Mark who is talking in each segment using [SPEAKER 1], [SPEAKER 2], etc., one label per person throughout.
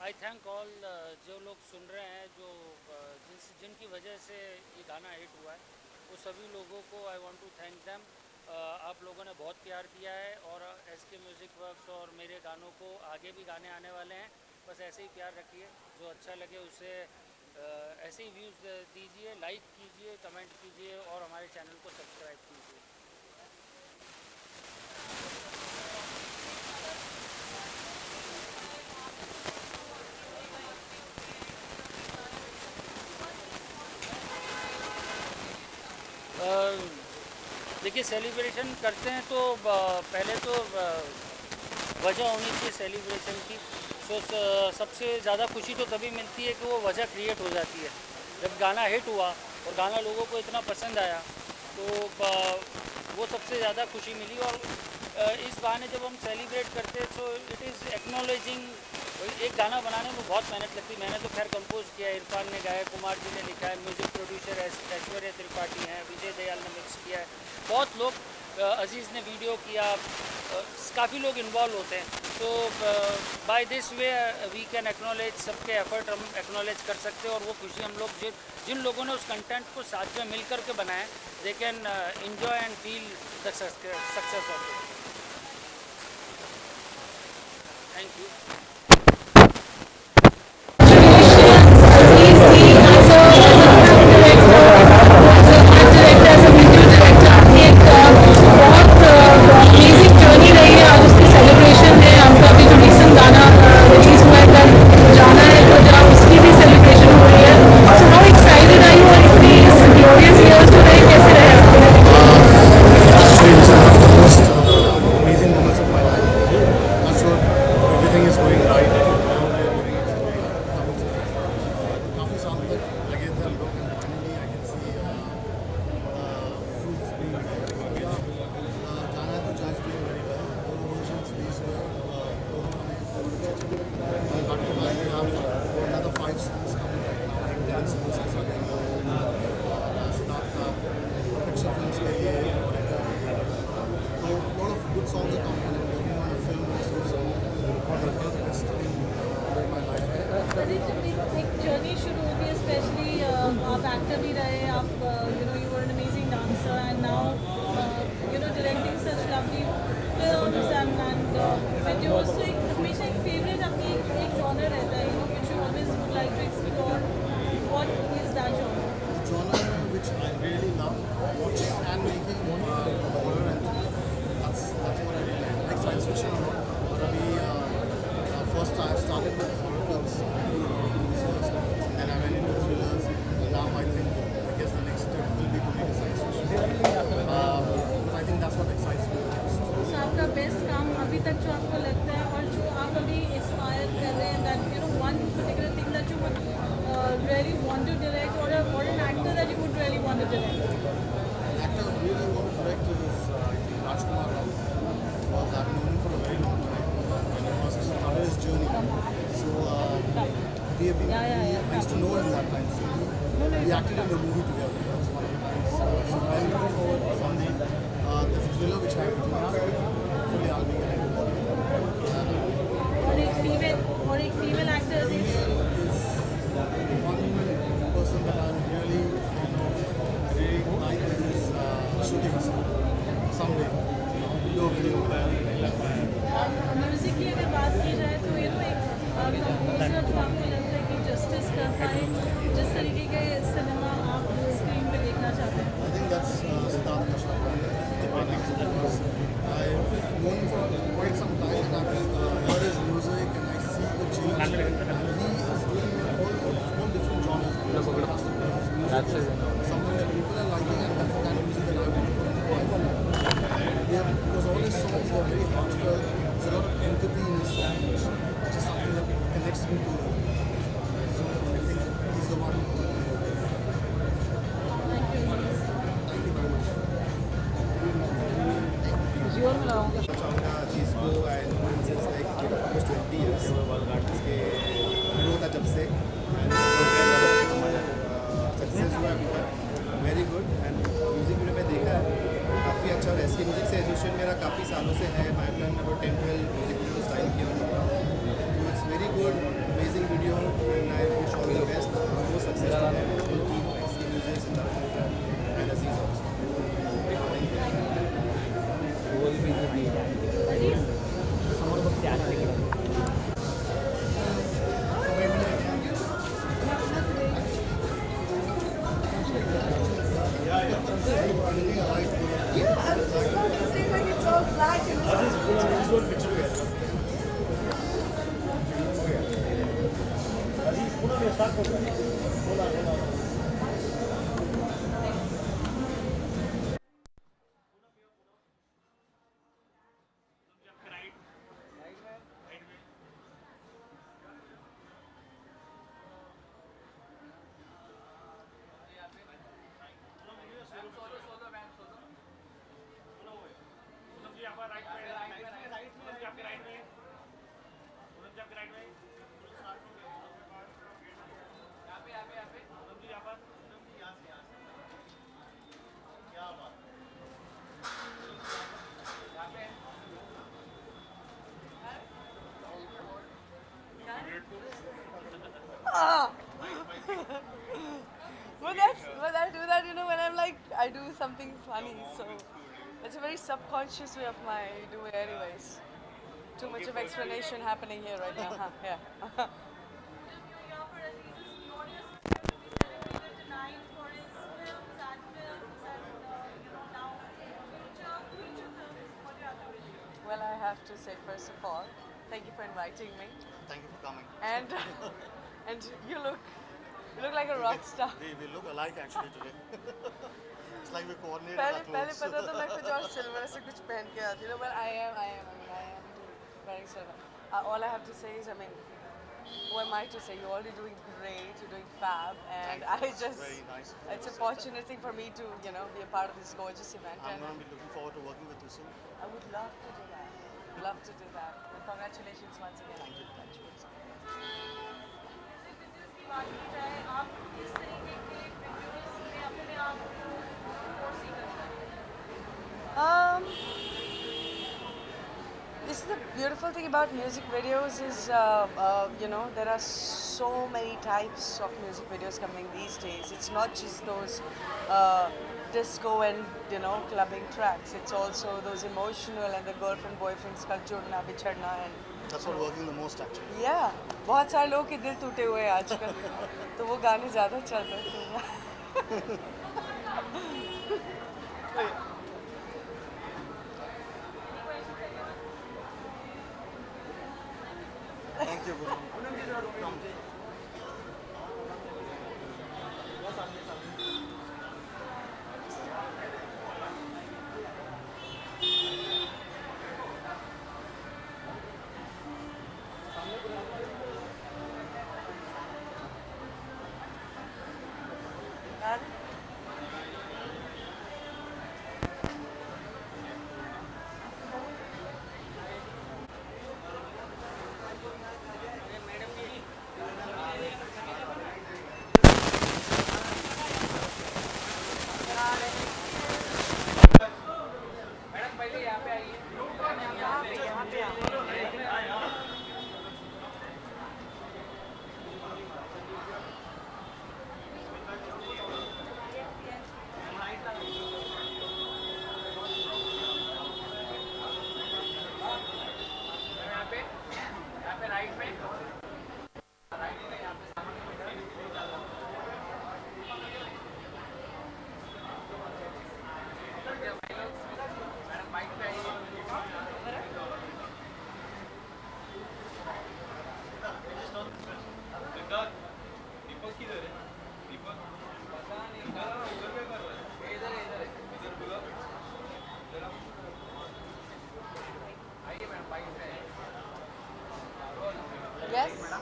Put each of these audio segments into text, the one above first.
[SPEAKER 1] आई thank all जो लोग सुन रहे हैं, जो जिनकी वजह से ये गाना हिट हुआ है, वो सभी लोगों को I want to thank them. आप लोगों ने बहुत प्यार दिया है और SK म्यूज़िक वर्क्स और मेरे गानों को आगे भी गाने आने वाले हैं। बस ऐसे ही प्यार रखिए, जो अच्छा लगे उसे ऐसे ही व्यूज़ दीजिए, लाइक कीजिए, कमेंट कीजिए और हमारे चैनल को सब्सक्राइब कीजिए। देखिए, सेलिब्रेशन करते हैं तो पहले तो वजह होनी चाहिए सेलिब्रेशन की। तो सबसे ज़्यादा खुशी तो तभी मिलती है कि वो वजह क्रिएट हो जाती है। जब गाना हिट हुआ और गाना लोगों को इतना पसंद आया तो वो सबसे ज़्यादा खुशी मिली। और इस बहाने जब हम सेलिब्रेट करते हैं तो इट इज़ एक्नॉलेजिंग। एक गाना बनाने में बहुत मेहनत लगती है। मैंने तो खैर कंपोज किया है, इरफान ने गाया, कुमार जी ने लिखा है, म्यूज़िक प्रोड्यूसर ऐश्वर्या त्रिपाठी हैं, विजय दयाल ने मिक्स किया है, बहुत लोग, अजीज़ ने वीडियो किया, काफ़ी लोग इन्वॉल्व होते हैं। तो by this way we can acknowledge सबके एफर्ट, हम एक्नॉलेज कर सकते हैं। और वो खुशी हम लोग जिन लोगों ने उस कंटेंट को साथ में मिल कर के बनाया, they can enjoy and feel the success of it. Thank you.
[SPEAKER 2] एक जर्नी शुरू होती है, स्पेशली आप एक्टर भी रहे, आप you were an amazing dancer and now directing such lovely films and videos. तो एक हमेशा एक फेवरेट अपनी एक जॉनर रहता है, which you always would like to explore. What is that genre?
[SPEAKER 3] Genre which I really love watching and making horror, and that's what I really like. I like science fiction a lot, but first I started with horror films, then I went into thrillers, and now I guess the next step will be to make a science fiction. But I think that's what excites me most.
[SPEAKER 2] So आपका best काम अभी तक जो आपको लगता है और जो आप अभी इंस्पायर कर रहे हैं, that one particular thing that you would really want to direct, or an actor that you would really want to direct?
[SPEAKER 3] An actor I really want to direct is Rajkumar Rao, because I've known him for a very long time when he first started his journey. So we have been, I used to know him that time, so we acted in the movie together. That was one of the times. So I'm looking forward to someday. There's a thriller which I have written, hopefully I'll be getting to
[SPEAKER 2] और एक female actor
[SPEAKER 3] is one person that I'm really fond of. I really like his shootings. Someday, video video.
[SPEAKER 2] Music की अगर बात की जाए तो एक composer जो आपको लगता है कि जस्टिस कर पाए जिस तरीके के सिनेमा आप स्क्रीन पे देखना चाहते हैं?
[SPEAKER 3] I think that's Siddharth Kashyap, because I've known him for quite some time, and I've heard his music and I see the change. And he is doing all different genres. His music is something that people are liking, and that's the kind of music that I want to put into my film. Because all his songs are very heartfelt. There's a lot of empathy in his songs, which is something that connects me to him. So I think he's the one.
[SPEAKER 2] Thank you.
[SPEAKER 3] Thank you very much.
[SPEAKER 4] चाहूँगा चीज़ को and since like almost 20 years इसके grow था जब से success हुआ अभी तक very good. And music video में देखा है काफ़ी अच्छा, और SK म्यूज़िक से एसोसिएशन मेरा काफ़ी सालों से है। I have done about 10-12 music video style किया, तो it's very good, amazing
[SPEAKER 5] Yeah, I was just about to say like it's all black and it's all Ah. But I do that, when I'm like, I do something funny. So it's a very subconscious way of my do it anyways. Too much of explanation happening here right now. Huh? Yeah.
[SPEAKER 2] Here for Aziz's glorious debut to be celebrated tonight for his films and now future films. What do you have to wish?
[SPEAKER 5] Well, I have to say first of all, thank you for inviting me.
[SPEAKER 3] Thank you for coming.
[SPEAKER 5] And and you look like a rock star.
[SPEAKER 3] We look alike actually today. It's like we coordinated
[SPEAKER 5] पहले
[SPEAKER 3] our
[SPEAKER 5] पहले
[SPEAKER 3] clothes.
[SPEAKER 5] पता था मैं कुछ और silver से कुछ पहन के आती हूँ, but I am wearing silver. All I have to say is, who am I to say? You're already doing great. You're doing fab, and
[SPEAKER 3] Thank you.
[SPEAKER 5] I just
[SPEAKER 3] Very nice.
[SPEAKER 5] it's a fortunate thing for me to be a part of this gorgeous event.
[SPEAKER 3] I'm
[SPEAKER 5] And
[SPEAKER 3] going to be looking forward to working with you soon.
[SPEAKER 5] I would love to do that. Love to do that. And congratulations once again.
[SPEAKER 3] Thank you.
[SPEAKER 2] Videos की बात की जाए, आप किस तरीके के videos में अपने आप को फोर्सी करते हैं?
[SPEAKER 5] This is the beautiful thing about music videos is, there are so many types of music videos coming these days. It's not just those disco and clubbing tracks. It's also those emotional and the girlfriend boyfriends का जुड़ना बिछड़ना and
[SPEAKER 3] That's what working the most actually.
[SPEAKER 5] yeah, बहुत सारे लोगों के दिल टूटे हुए हैं आजकल, तो वो गाने ज़्यादा चल रहे हैं.
[SPEAKER 3] Thank you, Guru.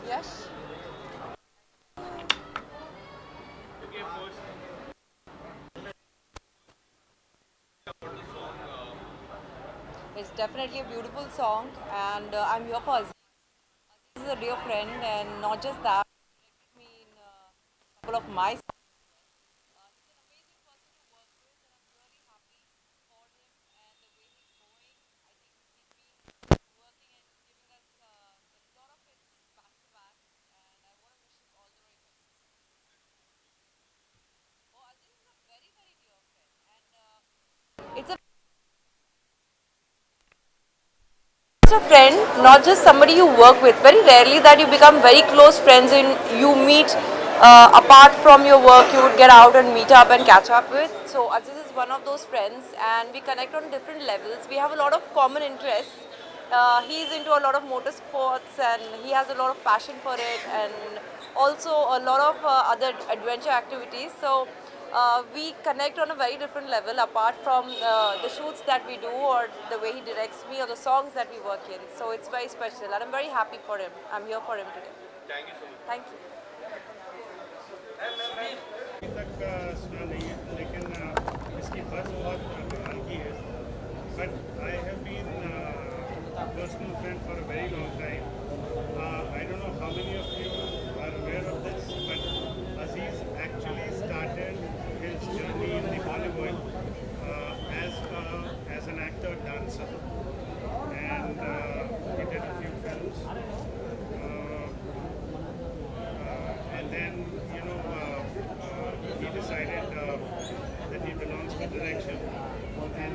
[SPEAKER 5] Yes. It's definitely a beautiful song, and I'm here for Aziz. Aziz is a dear friend, and not just that, he directed me in a couple of my songs. He's an amazing person to work with, and I'm really happy for him and the way he's going. I think he's been working and giving us a lot of hits back to back, and I want to wish him all the very best. Oh, Aziz is a very, very dear friend, and it's a friend, not just somebody you work with. Very rarely that you become very close friends and you meet apart from your work you would get out and meet up and catch up with. So Aziz is one of those friends, and we connect on different levels. We have a lot of common interests. He's into a lot of motorsports and he has a lot of passion for it, and also a lot of other adventure activities. So we connect on a very different level apart from the shoots that we do or the way he directs me or the songs that we work in. So it's very special and I'm very happy for him. I'm here for him today.
[SPEAKER 6] Thank you so much.
[SPEAKER 5] Thank you.
[SPEAKER 7] अभी तक सुना नहीं है, लेकिन इसकी buzz बहुत कमाल की है. But I have been a personal friend for a very long time. I don't know how many of you are aware of this, but Aziz actually started his journey in the Bollywood as an actor dancer, and he did a few films. And then, he decided that he belongs to direction, and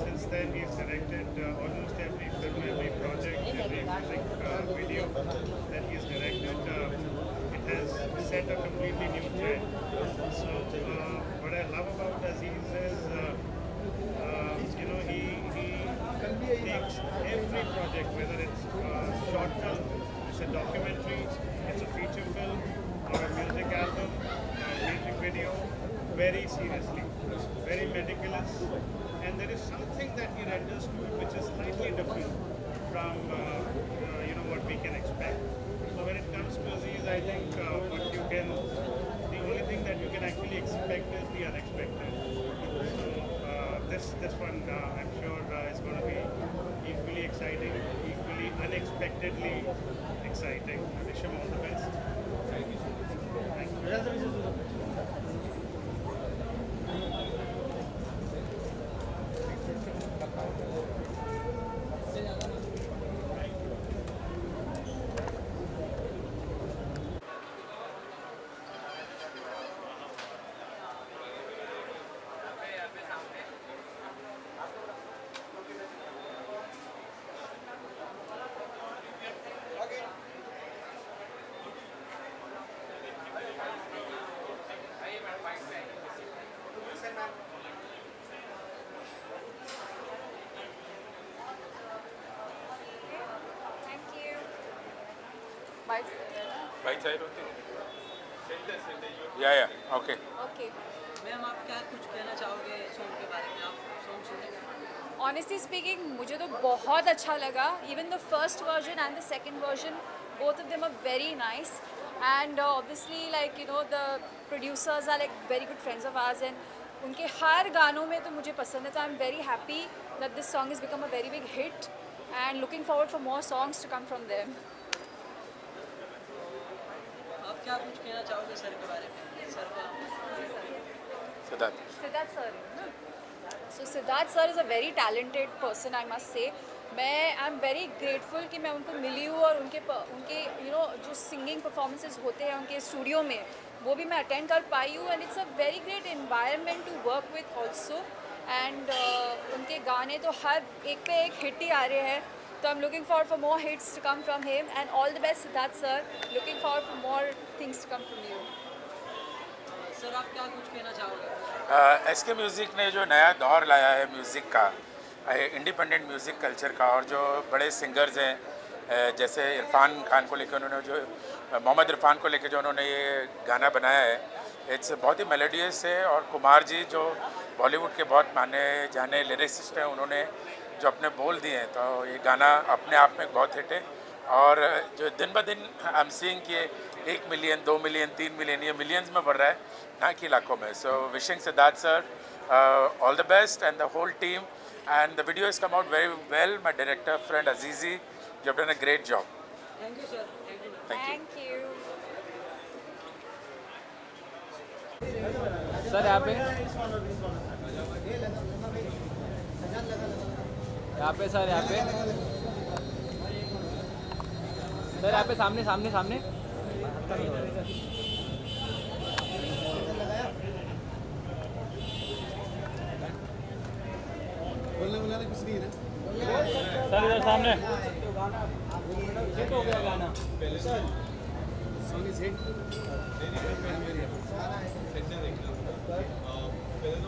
[SPEAKER 7] since then he's directed almost every film, every project, every music video that he's directed. It has set a completely new trend. So what I love about Aziz is, he takes every project, whether it's short film, it's a documentary, it's a feature film, or a music album, a music video, very seriously, very meticulous, and there is something that he renders to it which is slightly different from what we can expect. So when it comes to Aziz, I think the only thing that you can actually expect is the unexpected. So this one, I'm sure is going to be equally exciting, equally unexpectedly exciting. I wish him all the best. Thank you.
[SPEAKER 6] Right side, okay. Center. Yeah. Okay.
[SPEAKER 5] Okay.
[SPEAKER 8] Ma'am आप क्या कुछ कहना चाहोगे song के बारे में? आप song सुने?
[SPEAKER 9] Honestly speaking, मुझे तो बहुत अच्छा लगा. Even the first version and the second version, both of them are very nice. And obviously, the producers are like very good friends of ours, and उनके हर गानों में तो मुझे पसंद है. So I'm very happy that this song has become a very big hit, and looking forward for more songs to come from them.
[SPEAKER 8] आप क्या कुछ कहना चाहोगे सर के बारे में? सर का
[SPEAKER 9] Siddharth sir. So Siddharth sir is a very talented person, I must say. I'm very grateful कि मैं उनको मिली हूँ और उनके जो सिंगिंग परफॉर्मेंसेस होते हैं उनके स्टूडियो में वो भी मैं अटेंड कर पाई हूँ. And it's a very great environment to work with also. And उनके गाने तो हर एक पे एक हिट ही आ रहे हैं. So I'm looking forward for more hits to come from him, and all the best, Siddharth sir. Looking forward for more things to come from you.
[SPEAKER 8] Sir आप क्या कुछ कहना चाहोगे?
[SPEAKER 6] एसके म्यूज़िक ने जो नया दौर लाया है म्यूज़िक का, इंडिपेंडेंट म्यूज़िक कल्चर का, और जो बड़े सिंगर्स हैं जैसे इरफान खान को लेकर उन्होंने मोहम्मद इरफान को लेकर जो उन्होंने ये गाना बनाया है, इट्स बहुत ही मेलोडियस है. और कुमार जी जो बॉलीवुड के बहुत माने जाने लिरिसिस्ट हैं, उन्होंने जो अपने बोल दिए हैं, तो ये गाना अपने आप में बहुत हिट है. और जो दिन ब दिन आई एम सीइंग कि 1 मिलियन 2 मिलियन 3 मिलियन ये मिलियंस में बढ़ रहा है, ना कि लाखों में. So wishing Siddharth sir all the best and the whole team. And the video is come out very well. My director friend Azizi, you have done a great job.
[SPEAKER 8] Thank you sir.
[SPEAKER 9] Thank you.
[SPEAKER 10] Sir यहाँ पे sir यहाँ पे सामने
[SPEAKER 3] बोलने कुछ नहीं है ना.
[SPEAKER 1] सर इधर सामने.
[SPEAKER 3] Song is hit.
[SPEAKER 11] आपने देखना पहले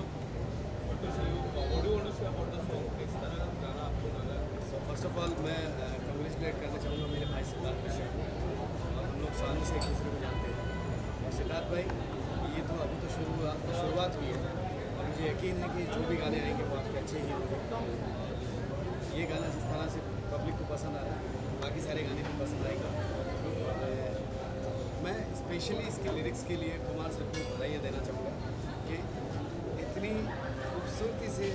[SPEAKER 11] तो what do you want to say about the song? किस तरह का गाना आपको लगा?
[SPEAKER 4] So first of all मैं congratulate करना चाहूँगा मेरे भाई सिद्धार्थ कश्यप को और हम लोग सालों से एक दूसरे को जानते हैं और सिद्धार्थ भाई ये तो अभी तो शुरुआत हुई है और मुझे यकीन है कि जो भी गाने आएंगे वो आपके अच्छे ही होंगे। ये गाना जिस तरह से पब्लिक को पसंद आ रहा है बाकी सारे गाने भी पसंद आएंगे और मैं स्पेशली इसके लिरिक्स के लिए कुमार सर को बधाई देना चाहूँगा कि इतनी खूबसूरती से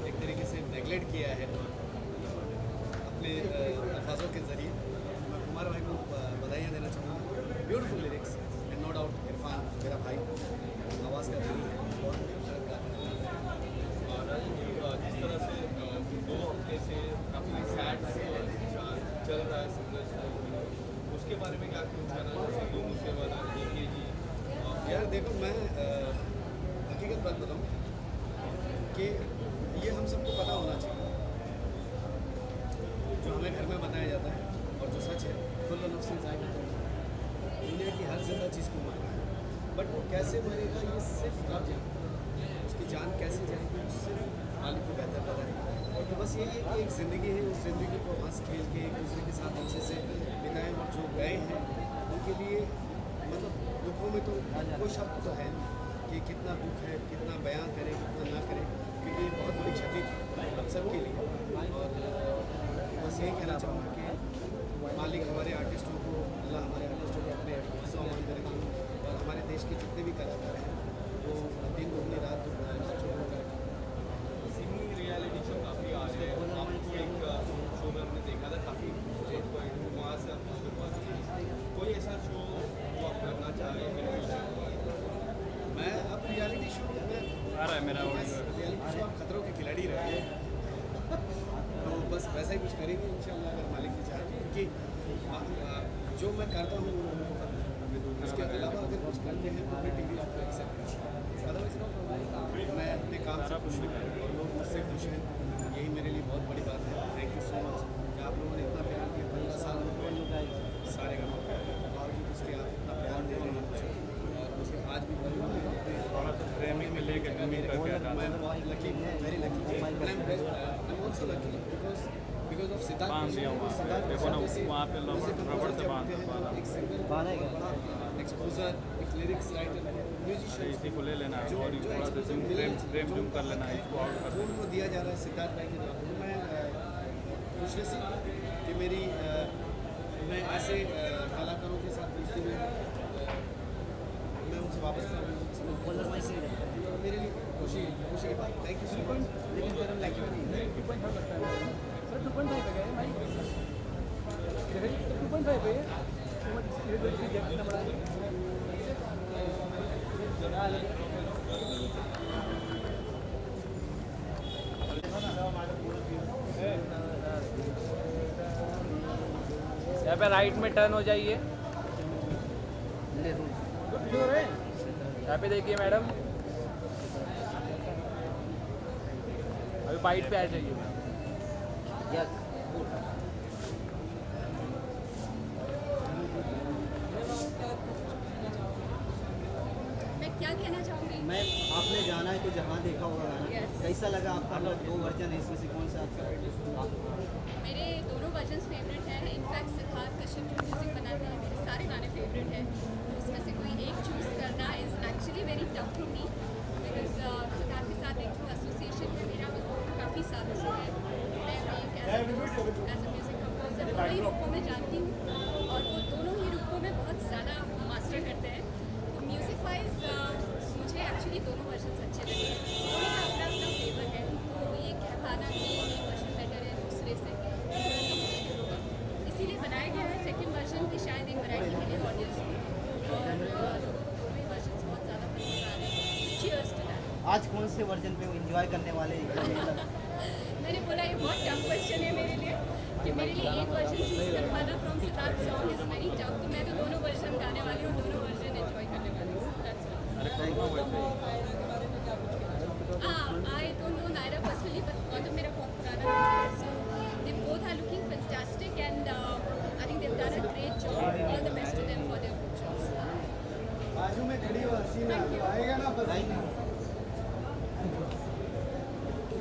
[SPEAKER 4] एक तरीके से नेगलेक्ट किया है अपने अल्फाजों के ज़रिए। मैं कुमार भाई को बधाइयाँ देना चाहूँगा। Beautiful lyrics and no doubt Irfan मेरा भाई आवाज़ का धनी है बहुत खूबसूरत गाना है।
[SPEAKER 11] और जिस तरह से 2 हफ्ते से काफ़ी सैड चल रहा है सिंगर्स उसके बारे में क्या कुछ कहना सिद्धू मूसेवाला जी
[SPEAKER 4] यार देखो मैं हकीकत बात बताऊँ कि ये हम सबको पता होना चाहिए जो हमें घर में बताया जाता है और जो सच है कुल्लु नफ्सिन ज़ाइक़ातुल दुनिया की हर जिंदा चीज़ को मारना है बट वो कैसे मरेगा ये सिर्फ आप जानते हैं उसकी जान कैसे जाएगी वो सिर्फ मालिक को बेहतर पता है। तो बस ये है कि एक ज़िंदगी है उस ज़िंदगी को हंस खेल के एक दूसरे के साथ अच्छे से बिताएं और जो गए हैं उनके लिए मतलब दुखों में तो कोई शब्द तो है नहीं कि कितना दुख है कितना बयां करें कितना ना करें क्योंकि ये बहुत बड़ी क्षति थी हम सब के लिए और बस यही कहना चाहूँगा कि मालिक हमारे आर्टिस्टों को अल्लाह हमारे आर्टिस्टों को अपने हिस्सों में रखें और हमारे देश के जितने भी कलाकार हैं वो दिन दुगनी रात
[SPEAKER 11] सिंगिंग रियलिटी शो काफ़ी आ रहे हैं आपको एक शो में हमने देखा था काफ़ी वहाँ से आपने शुरुआत की कोई ऐसा शो जो आप करना चाह रहे हैं?
[SPEAKER 4] मैं अब रियलिटी शो में
[SPEAKER 11] आ रहा है मेरा
[SPEAKER 4] रियलिटी शो आप खतरों के खिलाड़ी रहे तो बस वैसा ही कुछ करेंगे इंशाल्लाह अगर मालिक ने चाहे क्योंकि जो मैं करता हूँ वो उनको पता है उसके अलावा अगर कुछ करते हैं तो फिर टीवी आपको एक्सेप्ट करें अदरवाइज मैं अपने काम से खुश हूँ और लोग मुझसे खुश हैं यही मेरे लिए बहुत बड़ी बात है। थैंक यू सो मच कि आप लोगों ने इतना प्यार दिया 15 साल में सारे का बावजूद उसके आप इतना प्यार दे रहे हैं मुझे और मुझे आज भी
[SPEAKER 11] प्रेमी में लेकर
[SPEAKER 4] मैं बहुत lucky very lucky I am also lucky because of Siddharth
[SPEAKER 11] देखो ना वहाँ पे रबड़ से बांध
[SPEAKER 4] एक सिंगर एक्सपोजर एक लिरिक्स राइटर म्यूजिशियन
[SPEAKER 11] इसी को ले लेना है और थोड़ा सा प्रेम जूम कर लेना है इसको आउट कर
[SPEAKER 4] उनको दिया जा रहा है सिद्धार्थ भाई के द्वारा। तो मैं खुशनसीब कि मेरी मैं ऐसे कलाकारों के साथ दोस्ती में मैं उनसे वापस तो मेरे लिए खुशी की बात। Thank you so much. लेकिन थैंक यू
[SPEAKER 10] सर 2.5 पे गए भाई 2.5 पे यहाँ पे राइट में टर्न हो जाइए। यहाँ पे देखिए मैडम अभी वाइट पे आ जाइए। यस
[SPEAKER 9] मैं क्या कहना चाहूँगी
[SPEAKER 12] मैं आपने जाना है तो जहाँ देखा होगा गाना कैसा लगा आपका? 2 वर्जन है इसमें से कौन सा
[SPEAKER 9] मेरे दोनों वर्जन्स फेवरेट हैं। इनफैक्ट सिद्धार्थ कश्यप जो म्यूज़िक बनाते हैं मेरे सारे गाने फेवरेट हैं तो उसमें से कोई एक चूज़ करना is actually very tough for me because Siddharth के साथ एक जो एसोसिएशन है मेरा वो काफ़ी सालों से है। मैं एक एज अ म्यूज़िक कंपोजर दोनों ही रूपों में जानती हूँ और वो दोनों ही रूपों में बहुत ज़्यादा मास्टर करते हैं। तो म्यूज़िक वाइज मुझे एक्चुअली दोनों वर्जन्स अच्छे लगे हैं। दोनों का अपना अपना फ्लेवर है तो ये कह पाना कि एक वर्जन बेटर है दूसरे से इसीलिए बनाया गया है सेकंड वर्जन की शायद एक वैरायटी के लिए ऑडियंस को और दोनों ही वर्जन बहुत ज़्यादा पसंद आ रहे हैं। Cheers to that.
[SPEAKER 12] आज कौन से वर्जन पे एंजॉय करने वाले
[SPEAKER 9] मैंने बोला ये बहुत टफ क्वेश्चन है मेरे लिए कि मेरे लिए एक वर्जन चूज़ कर पाना from Siddharth song is very tough तो मैं तो दोनों वर्जन गाने वाली हूँ दोनों वर्जन एंजॉय करने वाली हूँ। I don't know Naira personally but Gautam मेरा बहुत पुराना है so they both are looking fantastic and I think they've done a great job. All the best to them for their futures.
[SPEAKER 4] बाजू में खड़ी हो हसीना आएगा ना बस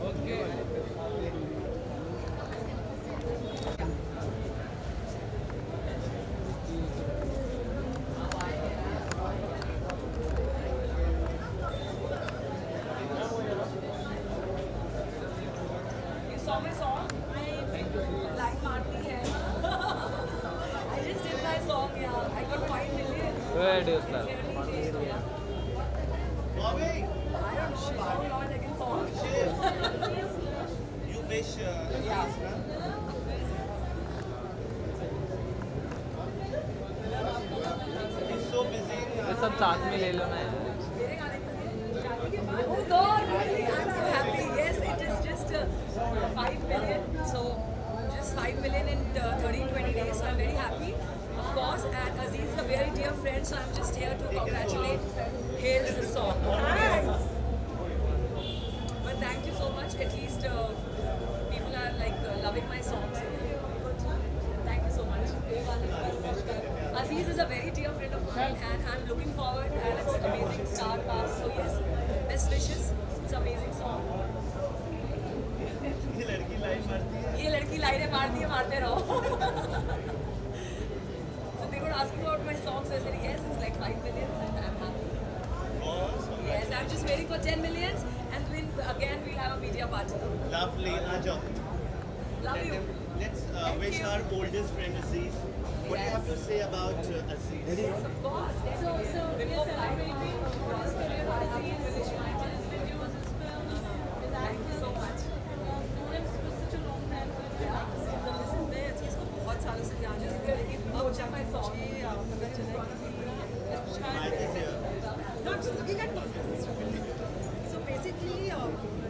[SPEAKER 10] okay
[SPEAKER 8] You saw my song? Like Marty hai. I just did my song, yeah. I got 5 million.
[SPEAKER 10] Good Ustad
[SPEAKER 11] Bobby,
[SPEAKER 8] I don't know, song launch again song.
[SPEAKER 11] you wish he's so busy.
[SPEAKER 10] ये सब साथ में ले लो ना यार
[SPEAKER 8] Oh God, really? I'm so happy. Yes, it is just 5 million. So, just 5 million in 13-20 days. So, I'm very happy. Of course, and Aziz is a very dear friend, so I'm just here to congratulate. Here's the song. But thank you so much. At least people are like loving my songs. Good. Thank you so much. Aziz is a very dear friend of mine, and I'm looking forward. And it's an amazing star cast. So yes, best wishes. It's an amazing song.
[SPEAKER 11] ये लड़की line मारती है
[SPEAKER 8] ये लड़की लाइनें मारती है मारते रहो. So they were asking about my songs. So I said yes, it's like 5 million, and I'm happy. Yes, I'm just waiting for 10 millions, and then again we'll have a media party.
[SPEAKER 11] lovely आ जाओ
[SPEAKER 8] Love you.
[SPEAKER 11] let's
[SPEAKER 8] Thank
[SPEAKER 11] wish
[SPEAKER 8] you.
[SPEAKER 11] our oldest friend Aziz what do you have to say about Aziz
[SPEAKER 8] Of course.
[SPEAKER 2] So we are celebrating his career with Aziz, his videos, his films, his
[SPEAKER 8] Thank you so much.
[SPEAKER 2] known him for such a long time.
[SPEAKER 8] Listen, मैं Aziz को बहुत सालों से जानती हूँ. अब जब मैं song पता चला
[SPEAKER 11] Mike is here
[SPEAKER 8] Not just looking at So basically,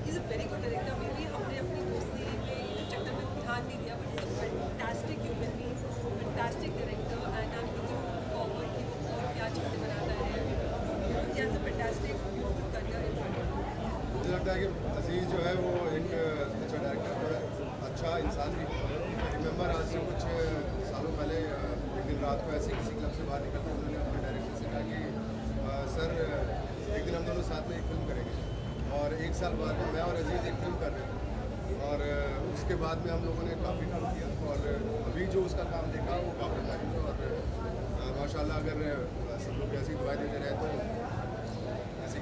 [SPEAKER 8] he's a very good director. Maybe हमने अपनी दोस्ती के चक्कर में ध्यान नहीं दिया, but he's a fantastic human being, fantastic director, and I'm looking forward कि वो और क्या चीज़ें बनाता है. He has a fantastic, beautiful career in front of him.
[SPEAKER 3] मुझे लगता है कि अजीज़ जो है वो एक अच्छा डायरेक्टर और अच्छा इंसान भी रिमेंबर आज से कुछ सालों पहले एक दिन रात को ऐसे किसी क्लब से बाहर निकल कर उन्होंने अपने डायरेक्टर से कहा कि सर एक दिन हम दोनों साथ में एक फिल्म करेंगे और एक साल बाद में मैं और अजीज़ एक फिल्म कर रहे हैं और उसके बाद में हम लोगों ने काफ़ी काम किया और अभी जो उसका काम देखा वो काफ़ी तारीफ है और माशाल्लाह अगर सब लोग ऐसी दुआएं देते रहे तो ऐसी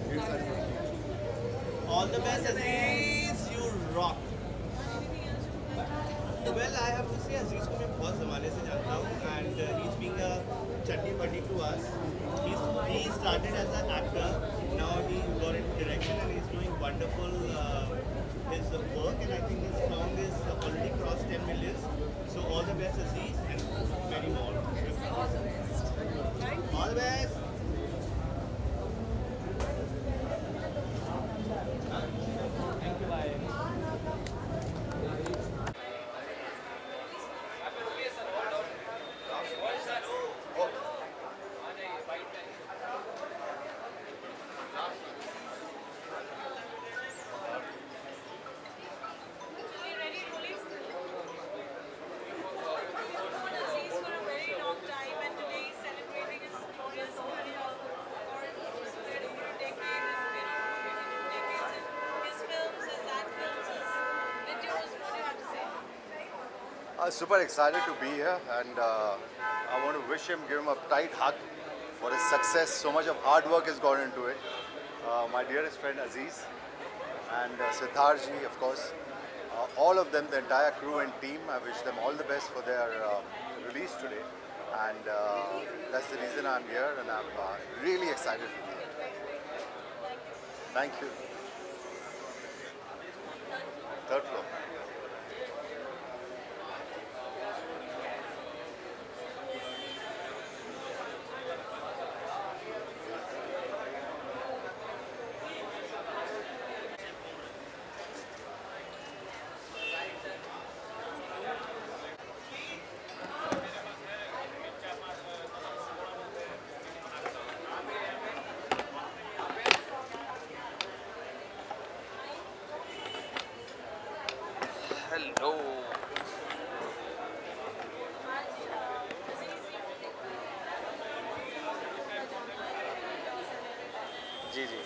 [SPEAKER 3] ढेर सारी
[SPEAKER 11] all the best Aziz you rock well I have to say Aziz को मैं बहुत ज़माने से जानता हूँ and he's being a chutney buddy to us he started as an actor now he got into direction and he's doing wonderful his work and I think his song is already crossed 10 million so all the best Aziz and many more
[SPEAKER 8] All the best.
[SPEAKER 11] all the best
[SPEAKER 10] thank you bye
[SPEAKER 2] Aziz for a very long time, and today he's celebrating his glorious career for his very decades and his films, his ad films, his videos. What do you have to say?
[SPEAKER 13] Super excited to be here and I want to wish him, give him a tight hug for his success. So much of hard work has gone into it. My dearest friend Aziz and Siddharth ji, of course. All of them, the entire crew and team, I wish them all the best for their release today. And that's the reason I'm here and I'm really excited to be here. Thank you. Third floor.
[SPEAKER 10] जी जी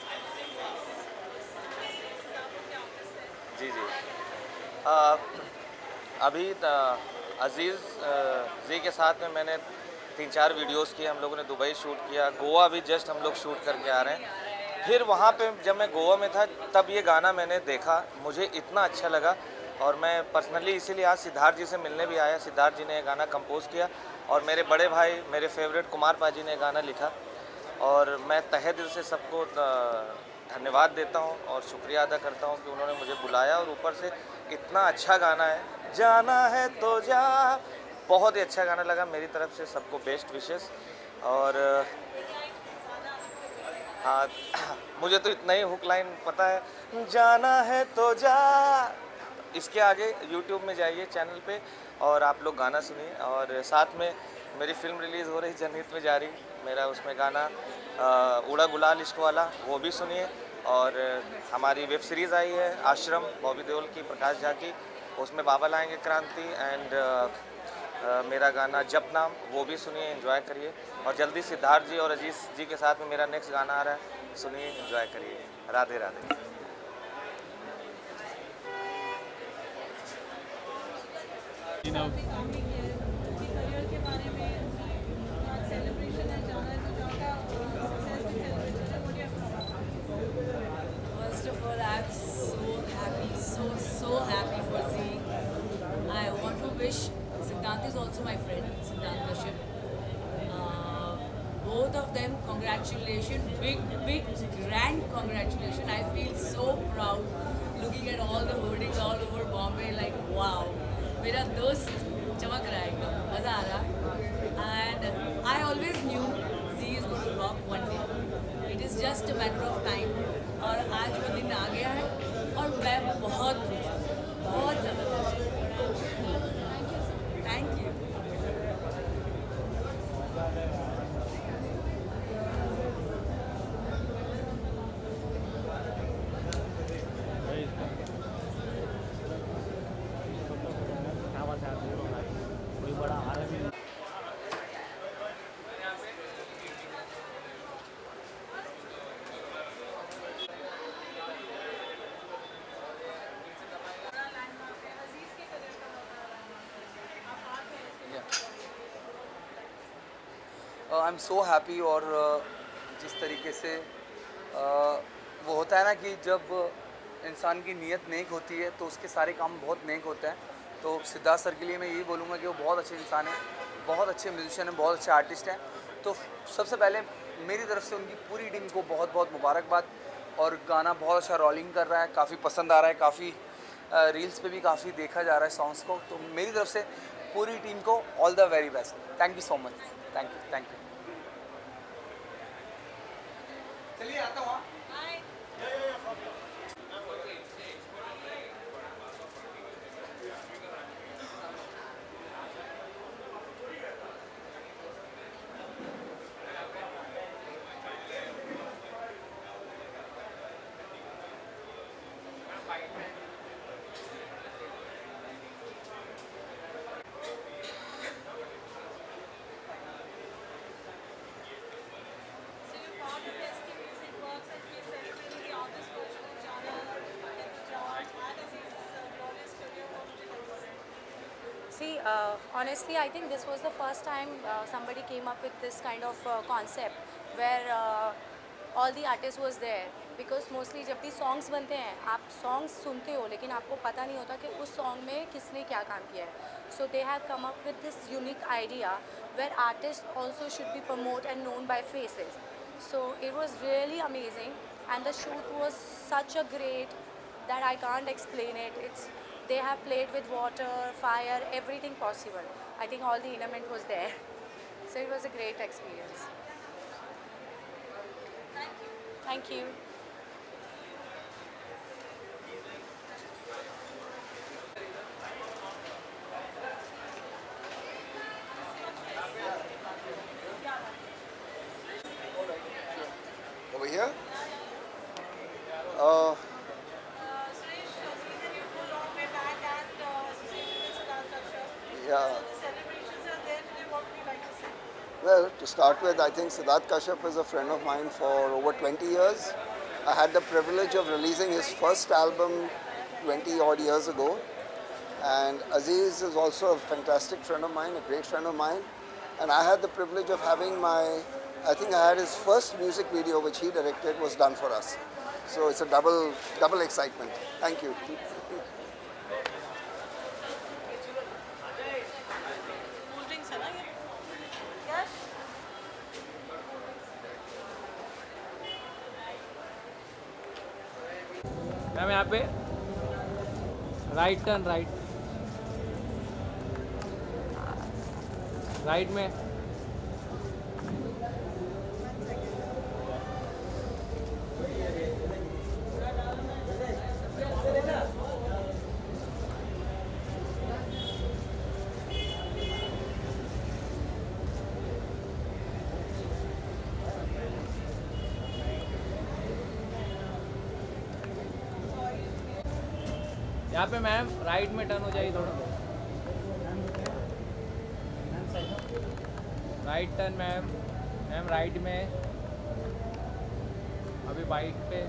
[SPEAKER 10] जी जी अभी अजीज़ जी के साथ में मैंने 3-4 videos किए। हम लोगों ने Dubai shoot किया, गोवा भी जस्ट हम लोग शूट करके आ रहे हैं। फिर वहाँ पे जब मैं गोवा में था तब ये गाना मैंने देखा, मुझे इतना अच्छा लगा और मैं पर्सनली इसीलिए आज सिद्धार्थ जी से मिलने भी आया। सिद्धार्थ जी ने ये गाना कंपोज़ किया और मेरे बड़े भाई, मेरे फेवरेट कुमार पाजी ने गाना लिखा और मैं तहे दिल से सबको धन्यवाद देता हूँ और शुक्रिया अदा करता हूँ कि उन्होंने मुझे बुलाया और ऊपर से इतना अच्छा गाना है, जाना है तो जा, बहुत ही अच्छा गाना लगा। मेरी तरफ से सबको बेस्ट विशेस। और हाँ मुझे तो इतना ही हुक लाइन पता है, जाना है तो जा। इसके आगे YouTube में जाइए चैनल पे और आप लोग गाना सुनिए। और साथ में मेरी फिल्म रिलीज़ हो रही जनहित में जारी, मेरा उसमें गाना उड़ा गुलाल इश्क वाला, वो भी सुनिए। और हमारी वेब सीरीज़ आई है आश्रम, बॉबी देओल की, प्रकाश झा की, उसमें बाबा लाएंगे क्रांति एंड मेरा गाना जप नाम, वो भी सुनिए, एंजॉय करिए। और जल्दी सिद्धार्थ जी और अजीज़ जी के साथ में मेरा नेक्स्ट गाना आ रहा है, सुनिए, एंजॉय करिए। Radhe Radhe.
[SPEAKER 14] First of all, I'm so happy, so happy for Z. I want to wish, Siddhant is also my friend, Siddhant Kashyap. Both of them, congratulations, big, grand congratulations. I feel so proud looking at all the hoardings all over Bombay, like wow. मेरा दोस्त चमक रहा है एकदम, मज़ा आ रहा है. And I always knew Z is going to rock one day. It is just a matter of time. और आज वो दिन आ गया है और मैं बहुत खुश हूँ, बहुत ज़बरदस्त. Thank you.
[SPEAKER 15] I am so happy. और जिस तरीके से वो होता है ना कि जब इंसान की नीयत नेक होती है तो उसके सारे काम बहुत नेक होते हैं. तो सिद्धार्थ सर के लिए मैं यही बोलूँगा कि वो बहुत अच्छे इंसान हैं, बहुत अच्छे म्यूजिशियन हैं, बहुत अच्छे आर्टिस्ट हैं. तो सबसे पहले मेरी तरफ से उनकी पूरी टीम को बहुत बहुत मुबारकबाद. और गाना बहुत अच्छा रोलिंग कर रहा है, काफ़ी पसंद आ रहा है, काफ़ी रील्स पे भी काफ़ी देखा जा रहा है सॉन्ग्स को. तो मेरी तरफ से पूरी टीम को all the very best. Thank you so much. Thank you, thank you. चलिए आता हूँ.
[SPEAKER 16] See, honestly, I think this was the first time somebody came up with this kind of concept where all the artists was there. Because mostly जब भी songs बनते हैं, आप songs सुनते हो लेकिन आपको पता नहीं होता कि उस song में किसने क्या काम किया है. So they have come up with this unique idea where artists also should be promoted and known by faces. So it was really amazing, and the shoot was such a great that I can't explain it. They have played with water, fire, everything possible. I think all the element was there. So it was a great experience. Thank you. Thank you.
[SPEAKER 15] Over here? Yeah.
[SPEAKER 2] The celebrations are there today. What would you like to say?
[SPEAKER 17] Well, to start with, I think Siddharth Kashyap is a friend of mine for over 20 years. I had the privilege of releasing his first album 20 odd years ago. And Aziz is also a fantastic friend of mine, a great friend of mine. And I had the privilege of having I think I had his first music video which he directed was done for us. So it's a double excitement. Thank you.
[SPEAKER 18] Ma'am यहाँ पे right turn right में यहाँ पे ma'am right में turn हो जाइए थोड़ा right turn ma'am right में अभी बाइट पे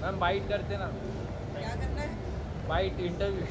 [SPEAKER 18] मैम बाइट करते ना
[SPEAKER 8] क्या करना है
[SPEAKER 18] बाइट इंटरव्यू